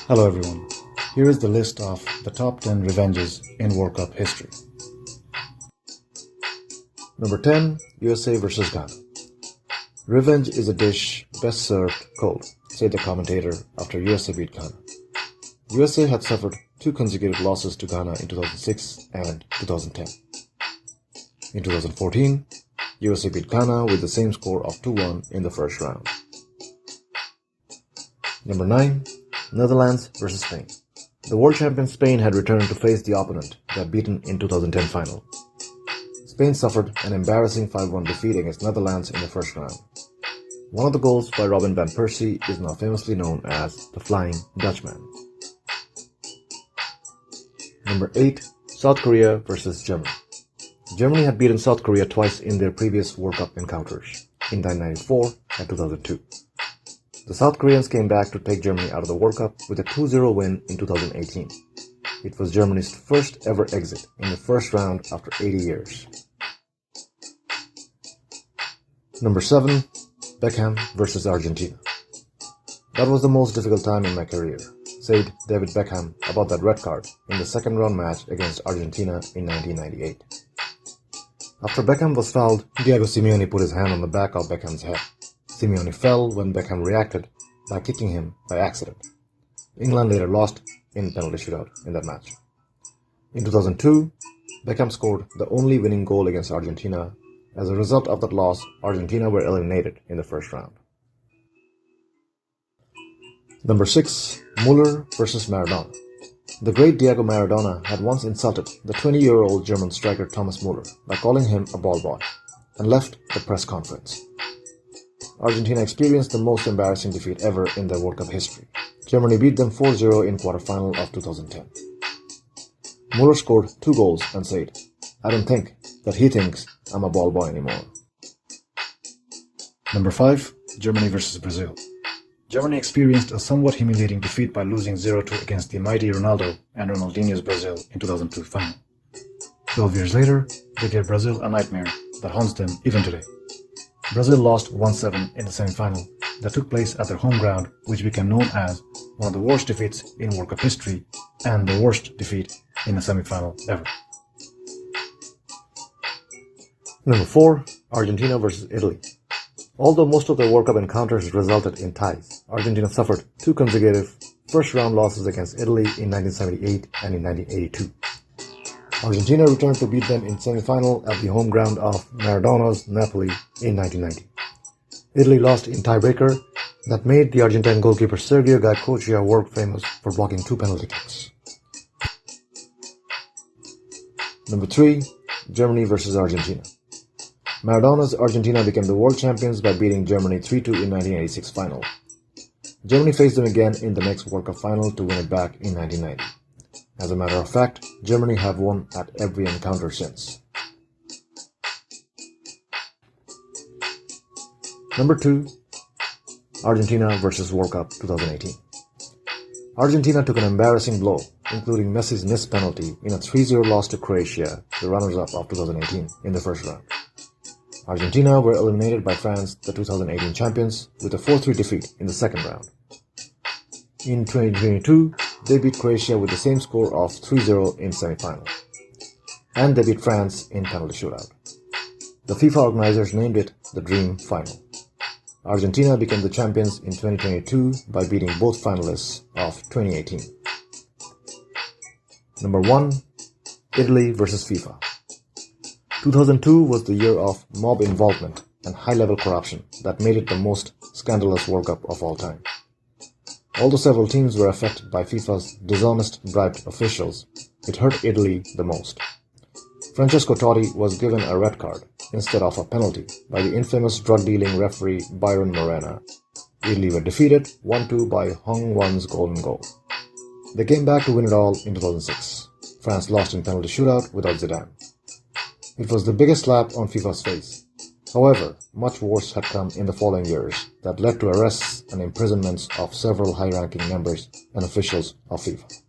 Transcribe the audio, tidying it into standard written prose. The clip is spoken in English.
Hello everyone, here is the list of the top 10 revenges in World Cup history. Number 10, USA vs Ghana. Revenge is a dish best served cold, said the commentator after USA beat Ghana. USA had suffered 2 consecutive losses to Ghana in 2006 and 2010. In 2014, USA beat Ghana with the same score of 2-1 in the first round. Number 9, Netherlands vs Spain. The world champion Spain had returned to face the opponent they had beaten in 2010 final. Spain suffered an embarrassing 5-1 defeat against Netherlands in the first round. One of the goals by Robin van Persie is now famously known as the Flying Dutchman. Number 8, South Korea vs Germany. Germany had beaten South Korea twice in their previous World Cup encounters, in 1994 and 2002. The South Koreans came back to take Germany out of the World Cup with a 2-0 win in 2018. It was Germany's first ever exit in the first round after 80 years. Number 7, Beckham vs Argentina. That was the most difficult time in my career, said David Beckham about that red card in the second round match against Argentina in 1998. After Beckham was fouled, Diego Simeone put his hand on the back of Beckham's head. Simeone fell when Beckham reacted by kicking him by accident. England later lost in penalty shootout in that match. In 2002, Beckham scored the only winning goal against Argentina. As a result of that loss, Argentina were eliminated in the first round. Number 6, Mueller vs Maradona. The great Diego Maradona had once insulted the 20-year-old German striker Thomas Mueller by calling him a ball boy and left the press conference. Argentina experienced the most embarrassing defeat ever in their World Cup history. Germany beat them 4-0 in quarterfinal of 2010. Mueller scored 2 goals and said, "I don't think that he thinks I'm a ball boy anymore." Number 5, Germany vs Brazil. Germany experienced a somewhat humiliating defeat by losing 0-2 against the mighty Ronaldo and Ronaldinho's Brazil in 2002 final. 12 years later, they gave Brazil a nightmare that haunts them even today. Brazil lost 1-7 in the semi-final that took place at their home ground, which became known as one of the worst defeats in World Cup history and the worst defeat in a semi-final ever. Number 4, Argentina vs Italy. Although most of their World Cup encounters resulted in ties, Argentina suffered 2 consecutive first-round losses against Italy in 1978 and in 1982. Argentina returned to beat them in semi-final at the home ground of Maradona's Napoli in 1990. Italy lost in tiebreaker that made the Argentine goalkeeper Sergio Goycochea world famous for blocking 2 penalty kicks. Number 3, Germany vs Argentina. Maradona's Argentina became the world champions by beating Germany 3-2 in 1986 final. Germany faced them again in the next World Cup final to win it back in 1990. As a matter of fact, Germany have won at every encounter since. Number 2, Argentina vs World Cup 2018. Argentina took an embarrassing blow, including Messi's missed penalty in a 3-0 loss to Croatia, the runners-up of 2018, in the first round. Argentina were eliminated by France, the 2018 champions, with a 4-3 defeat in the second round. In 2022, they beat Croatia with the same score of 3-0 in semi-final. And they beat France in penalty shootout. The FIFA organizers named it the Dream Final. Argentina became the champions in 2022 by beating both finalists of 2018. Number 1, Italy vs FIFA. 2002 was the year of mob involvement and high-level corruption that made it the most scandalous World Cup of all time. Although several teams were affected by FIFA's dishonest bribed officials, it hurt Italy the most. Francesco Totti was given a red card instead of a penalty by the infamous drug-dealing referee Byron Morena. Italy were defeated 1-2 by Hong Wan's golden goal. They came back to win it all in 2006. France lost in penalty shootout without Zidane. It was the biggest slap on FIFA's face. However, much worse had come in the following years that led to arrests and imprisonments of several high-ranking members and officials of FIFA.